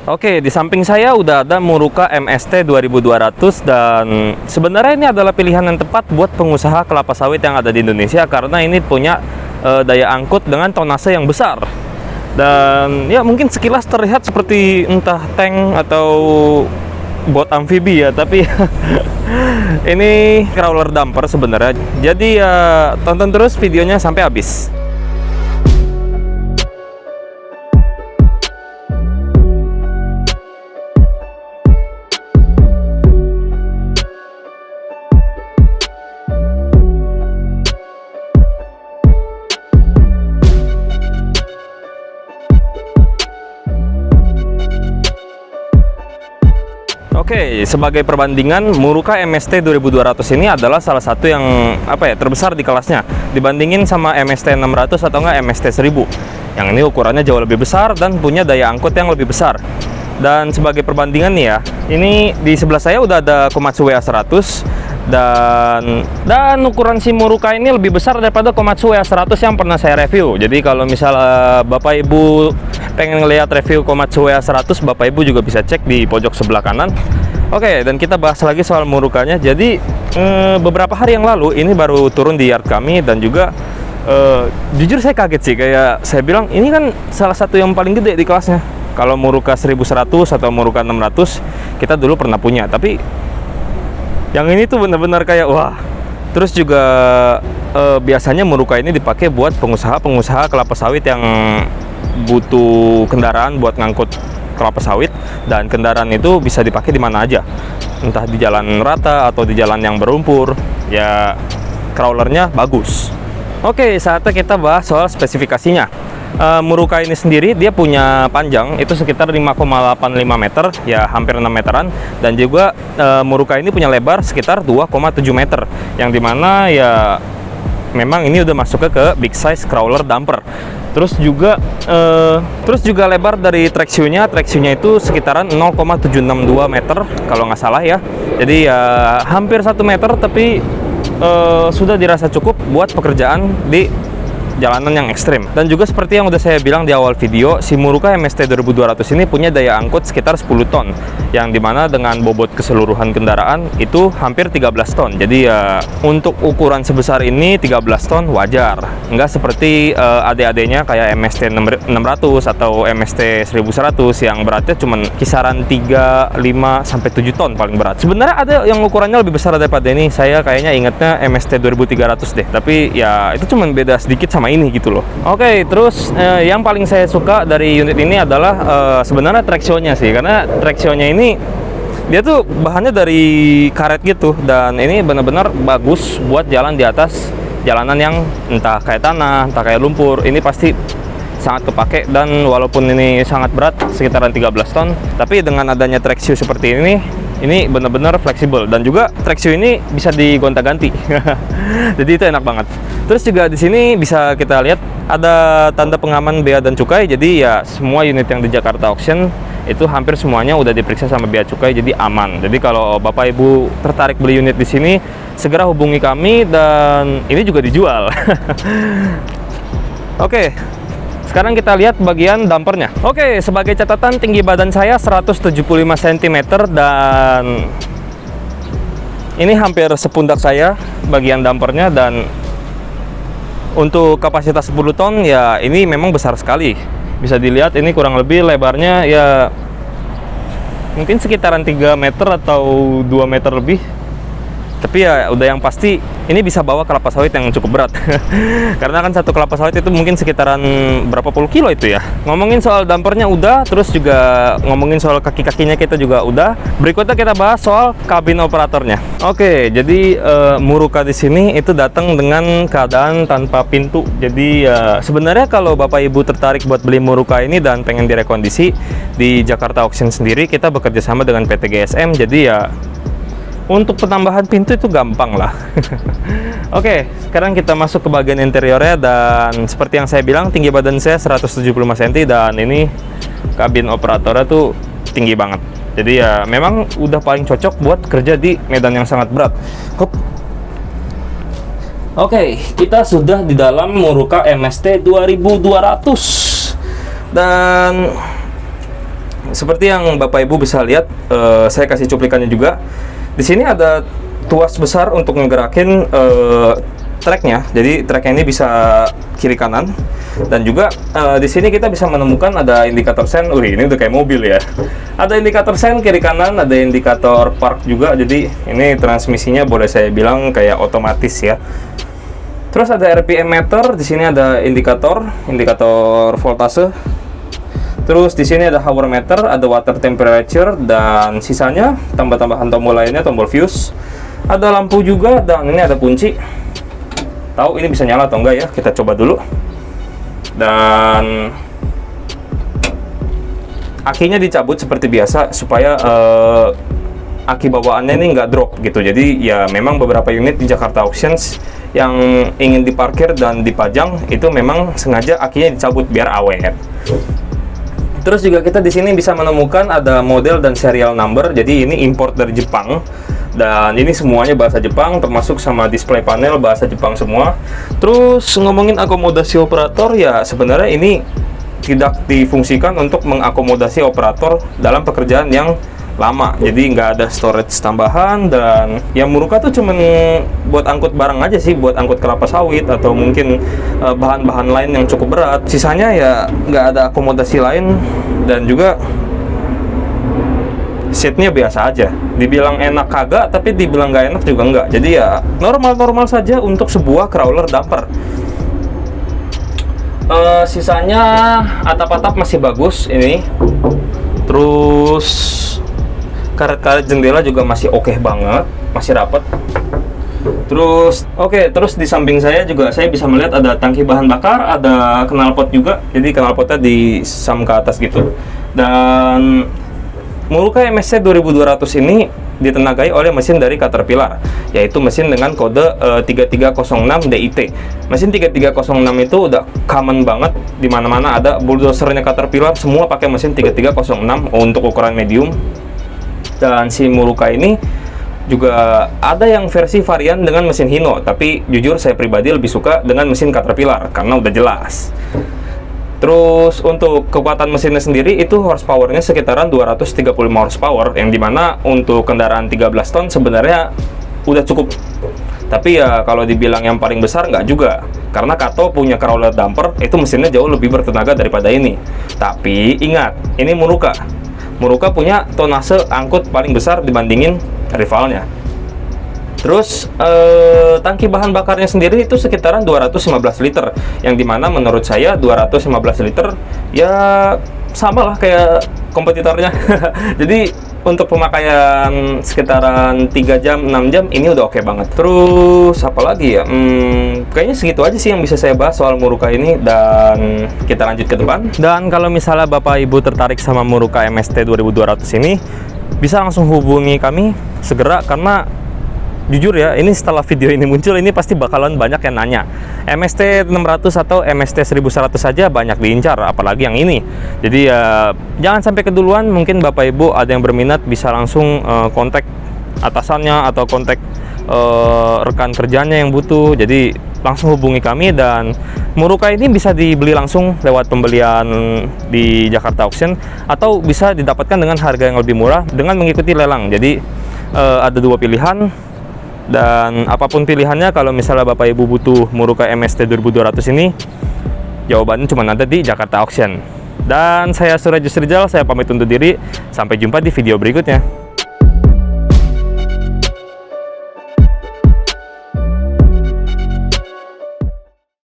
Oke, di samping saya udah ada Muruka MST 2200 dan sebenarnya ini adalah pilihan yang tepat buat pengusaha kelapa sawit yang ada di Indonesia karena ini punya daya angkut dengan tonase yang besar. Dan ya mungkin sekilas terlihat seperti entah tank atau bot amfibi ya, tapi ini crawler dumper sebenarnya. Jadi ya tonton terus videonya sampai habis. Oke, sebagai perbandingan, Muruka MST 2200 ini adalah salah satu yang terbesar di kelasnya dibandingin sama MST 600 atau enggak MST 1000. Yang ini ukurannya jauh lebih besar dan punya daya angkut yang lebih besar. Dan sebagai perbandingan nih ya, ini di sebelah saya udah ada Komatsu WA100 dan ukuran si Muruka ini lebih besar daripada Komatsu WA100 yang pernah saya review. Jadi kalau misalnya Bapak Ibu pengen ngelihat review Komatsu WA100, Bapak Ibu juga bisa cek di pojok sebelah kanan. Oke, dan kita bahas lagi soal Murukanya. Jadi beberapa hari yang lalu ini baru turun di yard kami dan juga jujur saya kaget sih, kayak saya bilang ini kan salah satu yang paling gede di kelasnya. Kalau Muruka 1100 atau Muruka 600 kita dulu pernah punya, tapi yang ini tuh benar-benar kayak wah. Terus juga biasanya Muruka ini dipakai buat pengusaha-pengusaha kelapa sawit yang butuh kendaraan buat ngangkut kelapa sawit, dan kendaraan itu bisa dipakai di mana aja, entah di jalan rata atau di jalan yang berlumpur. Ya crawlernya bagus. Oke, saatnya kita bahas soal spesifikasinya. Muruka ini sendiri dia punya panjang itu sekitar 5,85 meter, ya hampir 6 meteran, dan juga Muruka ini punya lebar sekitar 2,7 meter, yang dimana ya memang ini udah masuk ke big size crawler dumper. Terus juga lebar dari track shoe-nya itu sekitaran 0,762 meter kalau nggak salah ya. Jadi ya hampir 1 meter, tapi sudah dirasa cukup buat pekerjaan di jalanan yang ekstrim. Dan juga seperti yang udah saya bilang di awal video, si Muruka MST 2200 ini punya daya angkut sekitar 10 ton, yang dimana dengan bobot keseluruhan kendaraan itu hampir 13 ton. Jadi ya untuk ukuran sebesar ini 13 ton wajar, nggak seperti adik-adiknya kayak MST 600 atau MST 1100 yang beratnya cuma kisaran 3, 5, sampai 7 ton paling berat. Sebenarnya ada yang ukurannya lebih besar daripada ini, saya kayaknya ingatnya MST 2300 deh, tapi ya itu cuma beda sedikit sama ini gitu loh. Oke, terus yang paling saya suka dari unit ini adalah sebenarnya traction-nya sih, karena traction-nya ini dia tuh bahannya dari karet gitu, dan ini benar-benar bagus buat jalan di atas jalanan yang entah kayak tanah, entah kayak lumpur. Ini pasti sangat kepake, dan walaupun ini sangat berat sekitaran 13 ton, tapi dengan adanya traction seperti ini benar-benar fleksibel, dan juga traction ini bisa digonta-ganti. Jadi itu enak banget. Terus juga di sini bisa kita lihat ada tanda pengaman bea dan cukai. Jadi ya semua unit yang di Jakarta Auction itu hampir semuanya udah diperiksa sama bea cukai, jadi aman. Jadi kalau Bapak Ibu tertarik beli unit di sini, segera hubungi kami, dan ini juga dijual. Oke. Sekarang kita lihat bagian dampernya. Oke, sebagai catatan, tinggi badan saya 175 cm dan ini hampir sepundak saya bagian dampernya, dan untuk kapasitas 10 ton ya ini memang besar sekali. Bisa dilihat ini kurang lebih lebarnya ya mungkin sekitaran 3 meter atau 2 meter lebih. Tapi ya udah yang pasti ini bisa bawa kelapa sawit yang cukup berat. Karena kan satu kelapa sawit itu mungkin sekitaran berapa puluh kilo itu ya. Ngomongin soal dampernya udah, terus juga ngomongin soal kaki-kakinya kita juga udah. Berikutnya kita bahas soal kabin operatornya. Oke, jadi Muruka di sini itu datang dengan keadaan tanpa pintu. Jadi sebenarnya kalau Bapak Ibu tertarik buat beli Muruka ini dan pengen direkondisi di Jakarta Auction sendiri, kita bekerja sama dengan PT GSM. Jadi ya untuk penambahan pintu itu gampang lah. Oke, sekarang kita masuk ke bagian interiornya, dan seperti yang saya bilang, tinggi badan saya 175 cm, dan ini kabin operatornya tuh tinggi banget. Jadi ya memang udah paling cocok buat kerja di medan yang sangat berat. Hup. Oke, kita sudah di dalam Muruka MST 2200, dan seperti yang Bapak Ibu bisa lihat, saya kasih cuplikannya juga. Di sini ada tuas besar untuk ngegerakin tracknya. Jadi tracknya ini bisa kiri kanan, dan juga di sini kita bisa menemukan ada indikator sen. Ini udah kayak mobil ya. Ada indikator sen kiri kanan, ada indikator park juga. Jadi ini transmisinya boleh saya bilang kayak otomatis ya. Terus ada RPM meter. Di sini ada indikator voltase. Terus di sini ada hour meter, ada water temperature, dan sisanya tambah-tambahan tombol lainnya, tombol fuse. Ada lampu juga, dan ini ada kunci. Tahu ini bisa nyala atau enggak ya? Kita coba dulu. Dan akinya dicabut seperti biasa supaya aki bawaannya ini nggak drop gitu. Jadi ya memang beberapa unit di Jakarta Auctions yang ingin diparkir dan dipajang itu memang sengaja akinya dicabut biar awet. Terus juga kita di sini bisa menemukan ada model dan serial number. Jadi ini import dari Jepang, dan ini semuanya bahasa Jepang, termasuk sama display panel bahasa Jepang semua. Terus ngomongin akomodasi operator, ya sebenarnya ini tidak difungsikan untuk mengakomodasi operator dalam pekerjaan yang lama. Jadi nggak ada storage tambahan, dan yang Muruka tuh cuman buat angkut barang aja sih, buat angkut kelapa sawit atau mungkin bahan-bahan lain yang cukup berat. Sisanya ya nggak ada akomodasi lain, dan juga seatnya biasa aja. Dibilang enak kagak, tapi dibilang nggak enak juga nggak. Jadi ya normal-normal saja untuk sebuah crawler dumper. Sisanya atap-atap masih bagus ini. Terus karet-karet jendela juga masih oke banget, masih rapat. Terus terus di samping saya juga saya bisa melihat ada tangki bahan bakar, ada knalpot juga. Jadi knalpotnya di sam ke atas gitu. Dan Muruka MST 2200 ini ditenagai oleh mesin dari Caterpillar, yaitu mesin dengan kode 3306 DIT. Mesin 3306 itu udah common banget, di mana-mana ada bulldozernya Caterpillar semua pakai mesin 3306 untuk ukuran medium. Dan si Muruka ini juga ada yang versi varian dengan mesin Hino, tapi jujur saya pribadi lebih suka dengan mesin Caterpillar karena udah jelas. Terus untuk kekuatan mesinnya sendiri itu horsepowernya sekitaran 235 horsepower, yang dimana untuk kendaraan 13 ton sebenarnya udah cukup. Tapi ya kalau dibilang yang paling besar nggak juga, karena Kato punya crawler dumper itu mesinnya jauh lebih bertenaga daripada ini. Tapi ingat, ini Muruka punya tonase angkut paling besar dibandingin rivalnya. Terus tangki bahan bakarnya sendiri itu sekitaran 215 liter, yang dimana menurut saya 215 liter ya sama lah kayak kompetitornya. Jadi untuk pemakaian sekitaran 3 jam, 6 jam ini udah oke banget. Terus apa lagi ya? Kayaknya segitu aja sih yang bisa saya bahas soal Muruka ini, dan kita lanjut ke depan. Dan kalau misalnya Bapak Ibu tertarik sama Muruka MST 2200 ini, bisa langsung hubungi kami segera, karena jujur ya, ini setelah video ini muncul, ini pasti bakalan banyak yang nanya. MST 600 atau MST 1100 saja banyak diincar, apalagi yang ini. Jadi ya jangan sampai keduluan. Mungkin Bapak Ibu ada yang berminat bisa langsung kontak atasannya atau kontak rekan kerjanya yang butuh. Jadi langsung hubungi kami, dan Muruka ini bisa dibeli langsung lewat pembelian di Jakarta Auction, atau bisa didapatkan dengan harga yang lebih murah dengan mengikuti lelang. Jadi ada dua pilihan. Dan apapun pilihannya, kalau misalnya Bapak Ibu butuh Muruka MST 2200 ini, jawabannya cuma ada di Jakarta Auction. Dan saya Surajus Rizal, saya pamit undur diri. Sampai jumpa di video berikutnya.